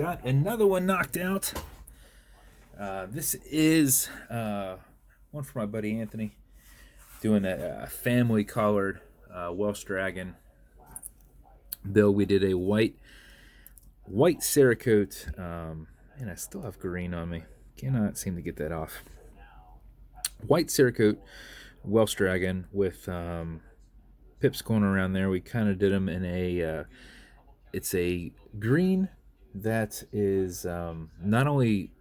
got another one knocked out. This is one for my buddy Anthony, doing a family colored Welsh Dragon bill. We did a white cerakote, and I still have green on me. Cannot seem to get that off. White cerakote Welsh Dragon with pips going around there. We kind of did them in a it's a green that is not only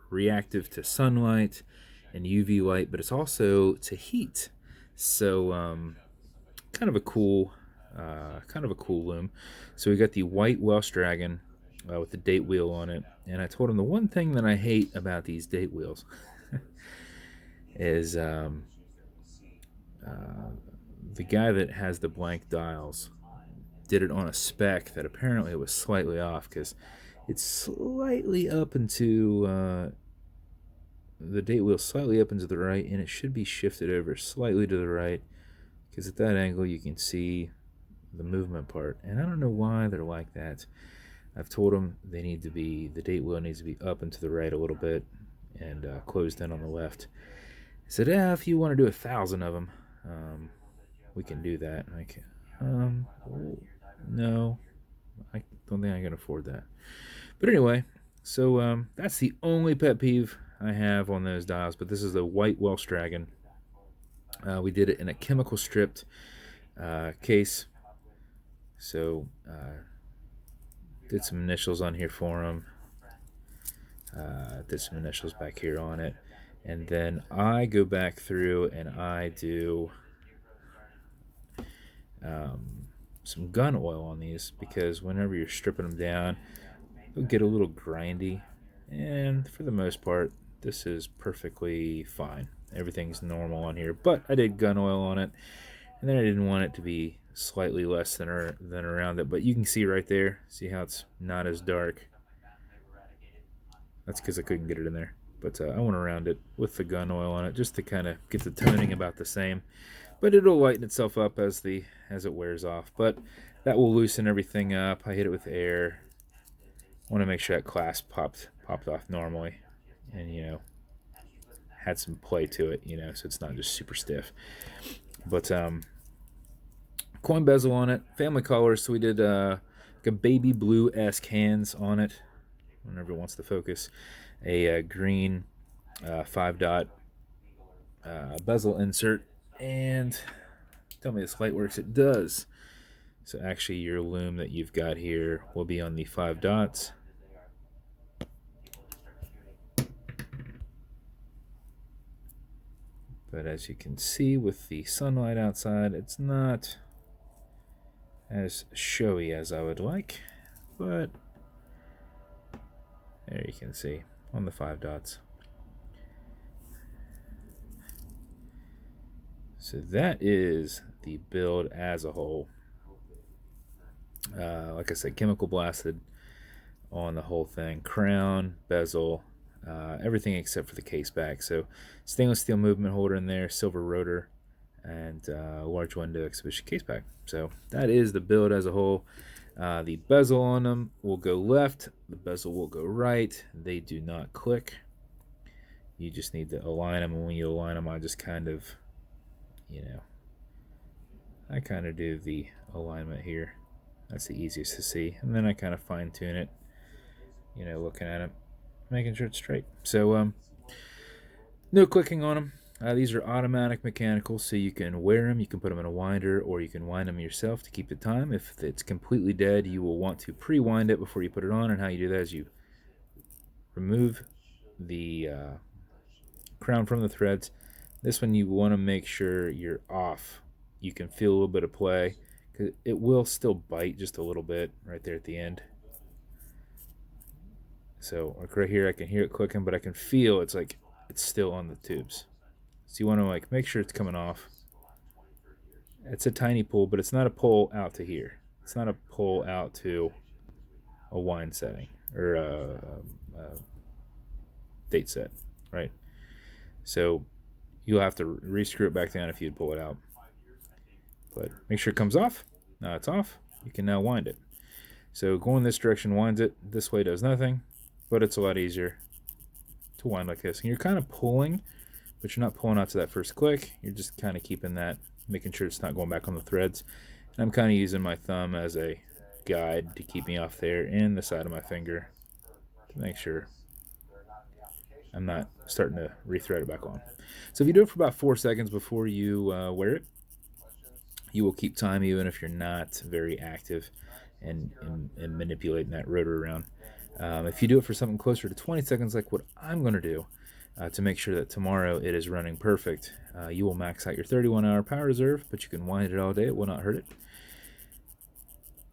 reactive to sunlight and UV light, but it's also to heat. So kind of a cool loom. So we got the white Welsh Dragon with the date wheel on it, and I told him the one thing that I hate about these date wheels is the guy that has the blank dials did it on a spec that apparently was slightly off, because it's slightly up into the date wheel slightly up into the right, and it should be shifted over slightly to the right, because at that angle you can see the movement part, and I don't know why they're like that. I've told them the date wheel needs to be up and to the right a little bit and closed in on the left. I said, if you want to do 1,000 of them, we can do that. No, I don't think I can afford that. But anyway, so that's the only pet peeve I have on those dials. But this is the white Welsh Dragon. We did it in a chemical stripped case. So did some initials on here for him. Did some initials back here on it. And then I go back through and I do some gun oil on these, because whenever you're stripping them down, it'll get a little grindy, and for the most part this is perfectly fine. Everything's normal on here, but I did gun oil on it, and then I didn't want it to be slightly less than around it. But you can see right there, see how it's not as dark? That's because I couldn't get it in there. But I went around it with the gun oil on it just to kind of get the toning about the same. But it'll lighten itself up as it wears off. But that will loosen everything up. I hit it with air. I want to make sure that clasp popped off normally, and had some play to it, so it's not just super stiff. But coin bezel on it, family colors. So we did like a baby blue-esque hands on it, whenever it wants to focus. A green 5-dot bezel insert, and tell me this light works. It does. So actually your loom that you've got here will be on the 5 dots. But as you can see with the sunlight outside, it's not as showy as I would like, but there you can see on the 5 dots. So that is the build as a whole. Like I said, chemical blasted on the whole thing. Crown, bezel, everything except for the caseback. So stainless steel movement holder in there, silver rotor, and large window exhibition caseback. So that is the build as a whole. The bezel on them will go left, the bezel will go right. They do not click. You just need to align them, and when you align them, I just kind of, I kind of do the alignment here. That's the easiest to see, and then I kind of fine tune it, looking at it, making sure it's straight. So no clicking on them. These are automatic mechanical, so you can wear them, you can put them in a winder, or you can wind them yourself to keep the time. If it's completely dead, you will want to pre-wind it before you put it on, and how you do that is you remove the crown from the threads. This one you want to make sure you're off. You can feel a little bit of play, because it will still bite just a little bit right there at the end. So like right here, I can hear it clicking, but I can feel it's still on the tubes. So you want to make sure it's coming off. It's a tiny pull, but it's not a pull out to here. It's not a pull out to a wind setting or a date set, right? So you'll have to re-screw it back down if you'd pull it out. But make sure it comes off. Now it's off. You can now wind it. So going this direction winds it. This way does nothing, but it's a lot easier to wind like this. And you're kind of pulling, but you're not pulling out to that first click. You're just kind of keeping that, making sure it's not going back on the threads. And I'm kind of using my thumb as a guide to keep me off there, and the side of my finger to make sure I'm not starting to rethread it back on. So if you do it for about 4 seconds before you wear it, you will keep time even if you're not very active and manipulating that rotor around. If you do it for something closer to 20 seconds, like what I'm going to do, to make sure that tomorrow it is running perfect, you will max out your 31-hour power reserve, but you can wind it all day. It will not hurt it.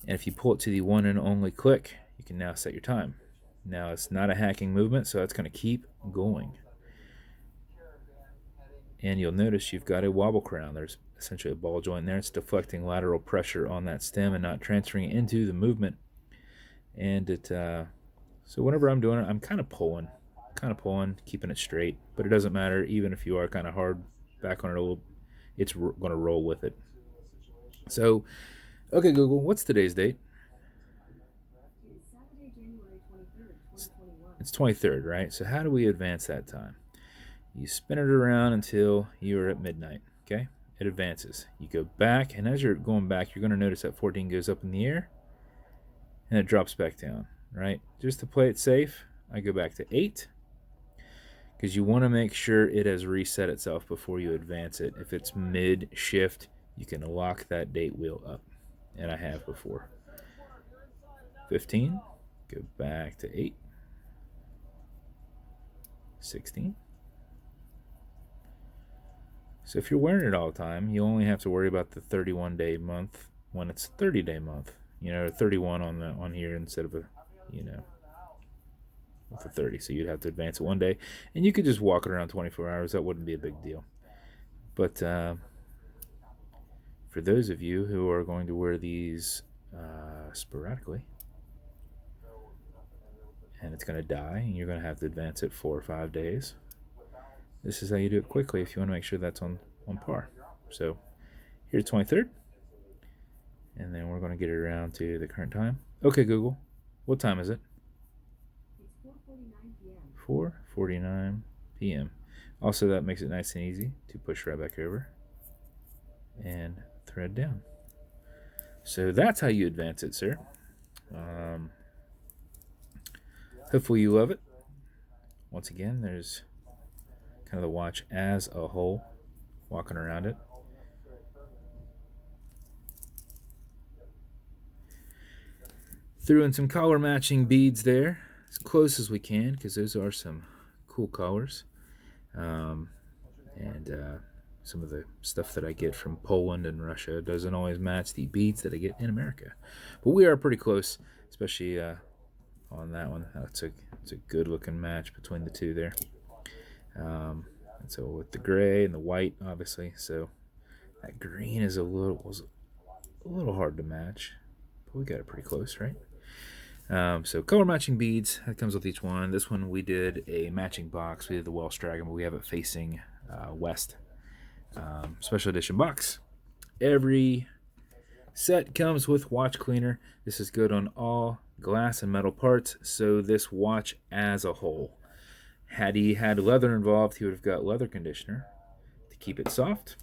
And if you pull it to the one and only click, you can now set your time. Now it's not a hacking movement, so that's going to keep going. And you'll notice you've got a wobble crown. There's essentially a ball joint there. It's deflecting lateral pressure on that stem and not transferring it into the movement. And it so whenever I'm doing it, I'm kind of pulling, keeping it straight. But it doesn't matter, even if you are kind of hard back on it a little, it's going to roll with it. So, okay, Google, what's today's date? It's 23rd, right? So how do we advance that time? You spin it around until you're at midnight, okay? It advances. You go back, and as you're going back, you're going to notice that 14 goes up in the air, and it drops back down, right? Just to play it safe, I go back to 8, because you want to make sure it has reset itself before you advance it. If it's mid-shift, you can lock that date wheel up, and I have before. 15, go back to 8. 16. So if you're wearing it all the time, you only have to worry about the 31-day month when it's 30-day month. 31 on here instead of with a 30. So you'd have to advance it one day, and you could just walk it around 24 hours. That wouldn't be a big deal. But for those of you who are going to wear these sporadically, and it's going to die, and you're going to have to advance it 4 or 5 days, this is how you do it quickly if you want to make sure that's on par. So here's 23rd, and then we're going to get it around to the current time. Okay, Google, what time is it? It's 4:49 p.m. 4:49 p.m. Also, that makes it nice and easy to push right back over and thread down. So that's how you advance it, sir. Hopefully you love it. Once again, there's kind of the watch as a whole, walking around it. Threw in some color matching beads there, as close as we can, because those are some cool colors. Some of the stuff that I get from Poland and Russia doesn't always match the beads that I get in America. But we are pretty close, especially on that one. It's a good looking match between the two there. And so with the gray and the white, obviously, so that green was a little hard to match, but we got it pretty close, right? So color matching beads, that comes with each one. This one we did a matching box. We did the Welsh Dragon, but we have it facing west. Special edition box. Every set comes with watch cleaner. This is good on all glass and metal parts, so this watch as a whole. Had he had leather involved, he would have got leather conditioner to keep it soft.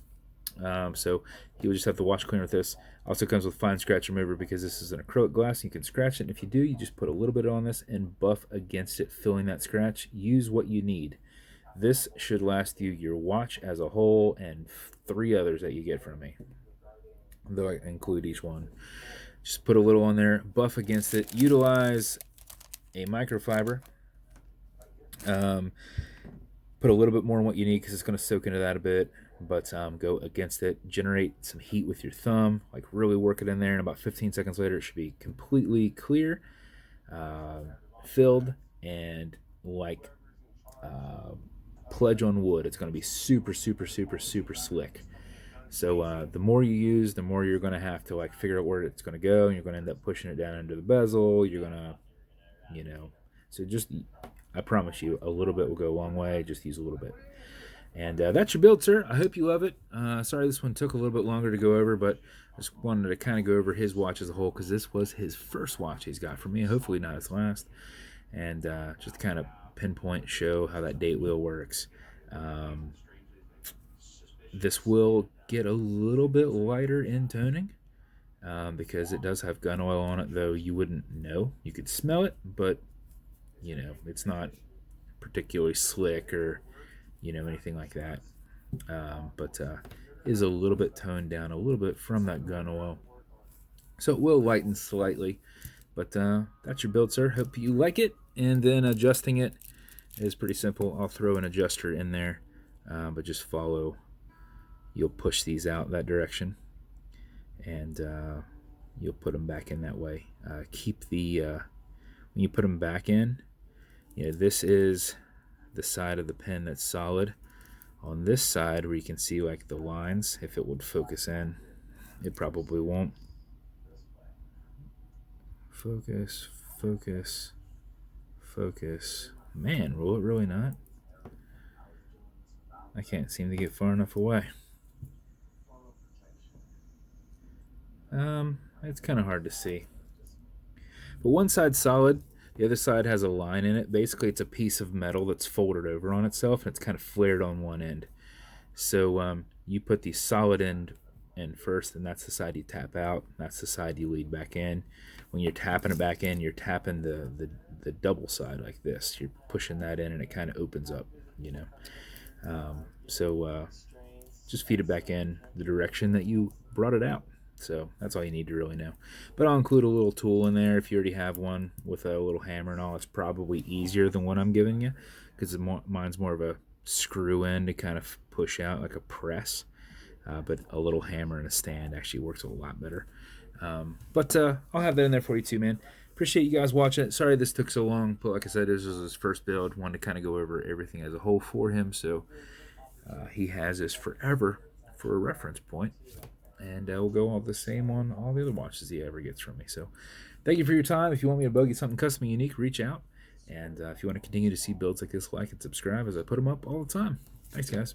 So you would just have to wash cleaner with this. Also comes with fine scratch remover because this is an acrylic glass. You can scratch it, and if you do, you just put a little bit on this and buff against it, filling that scratch. Use what you need. This should last you your watch as a whole and 3 others that you get from me, though I include each one. Just put a little on there, buff against it. Utilize a microfiber. Put a little bit more on what you need because it's going to soak into that a bit, but go against it. Generate some heat with your thumb, like really work it in there, and about 15 seconds later it should be completely clear, filled, and like pledge on wood. It's going to be super, super, super, super slick. So the more you use, the more you're going to have to like figure out where it's going to go, and you're going to end up pushing it down into the bezel. You're going to, so just, I promise you, a little bit will go a long way. Just use a little bit. And that's your build, sir. I hope you love it. Sorry this one took a little bit longer to go over, but I just wanted to kind of go over his watch as a whole because this was his first watch he's got from me. Hopefully not his last. And just kind of pinpoint, show how that date wheel works. Um, this will get a little bit lighter in toning because it does have gun oil on it, though you wouldn't know. You could smell it, but it's not particularly slick or anything like that. But is a little bit toned down a little bit from that gun oil, so it will lighten slightly. But that's your build, sir. Hope you like it. And then adjusting it is pretty simple. I'll throw an adjuster in there, but just follow. You'll push these out that direction, and you'll put them back in that way. Keep the when you put them back in, this is the side of the pen that's solid. On this side where you can see like the lines, if it would focus in, it probably won't. Focus, focus, focus. Man, will it really not? I can't seem to get far enough away. It's kind of hard to see. But one side's solid, the other side has a line in it. Basically, it's a piece of metal that's folded over on itself, and it's kind of flared on one end. So you put the solid end in first, and that's the side you tap out. That's the side you lead back in. When you're tapping it back in, you're tapping the double side like this. You're pushing that in, and it kind of opens up, So just feed it back in the direction that you brought it out. So that's all you need to really know. But I'll include a little tool in there if you already have one with a little hammer and all. It's probably easier than what I'm giving you because mine's more of a screw in to kind of push out like a press. But a little hammer and a stand actually works a lot better. But I'll have that in there for you too, man. Appreciate you guys watching it. Sorry this took so long, but like I said, this was his first build. Wanted to kind of go over everything as a whole for him, so he has this forever for a reference point. And we'll go all the same on all the other watches he ever gets from me. So thank you for your time. If you want me to bug you something custom and unique, reach out. And if you want to continue to see builds like this, like and subscribe as I put them up all the time. Thanks, guys.